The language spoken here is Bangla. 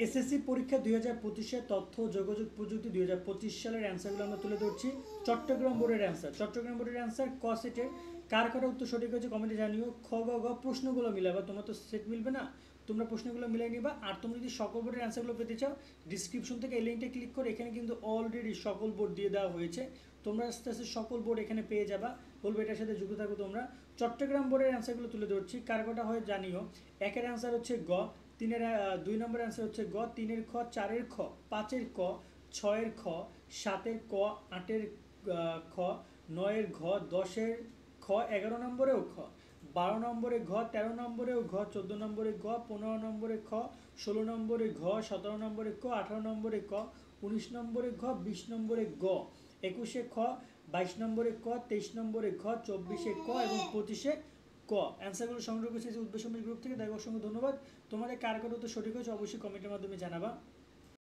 এসএসসি পরীক্ষা 2025 তথ্য ও যোগাযোগ প্রযুক্তি 2025 সালের অ্যান্সারগুলো আমরা তুলে ধরছি। চট্টগ্রাম বোর্ডের অ্যান্সার ক সেটের কার কার উত্তর সঠিক হয়েছে কমেন্টে জানিও। খ গ গ প্রশ্নগুলো মিলাবা, তোমার তো সেট মিলবে না, তোমরা প্রশ্নগুলো মিলাই নিবা। আর তুমি যদি সকল বোর্ডের অ্যান্সারগুলো পেতে চাও, ডিসক্রিপশন থেকে এই লিঙ্কটা ক্লিক করে এখানে কিন্তু অলরেডি সকল বোর্ড দিয়ে দেওয়া হয়েছে, তোমরা আস্তে আস্তে সকল বোর্ড এখানে পেয়ে যাবা। বলবো এটার সাথে যুক্ত থাকো তোমরা। চট্টগ্রাম বোর্ডের অ্যান্সারগুলো তুলে ধরছি, কার কটা হয় জানিও। একের অ্যান্সার হচ্ছে গ, তিনের 2 নম্বর অ্যান্সার হচ্ছে গ, 3-এর খ, 4-এর খ, 5-এর ক, 6-এর খ, 7-এর ক, 8-এর খ, 9-এর ঘ, 10-এর খ, 11 নম্বরেও খ, 12 নম্বরে ঘ, 13 নম্বরেও ঘ, 14 নম্বরে গ, 15 নম্বরে খ, 16 নম্বরে ঘ, 17 নম্বরে ক, 18 নম্বরে ক, 19 নম্বরে ঘ, 20 নম্বরে গ, 21-এ খ, 22 নম্বরে ক, 23 নম্বরে ঘ, 24-এ ক এবং 25-এ ক। অ্যান্সারগুলো সংগ্রহ করেছে উদ্দেশ্য গ্রুপ থেকে। দেখো অসংখ্য ধন্যবাদ। তোমাদের কার কার উত্তর সঠিক হয়েছে অবশ্যই কমেন্টের মাধ্যমে জানাবা।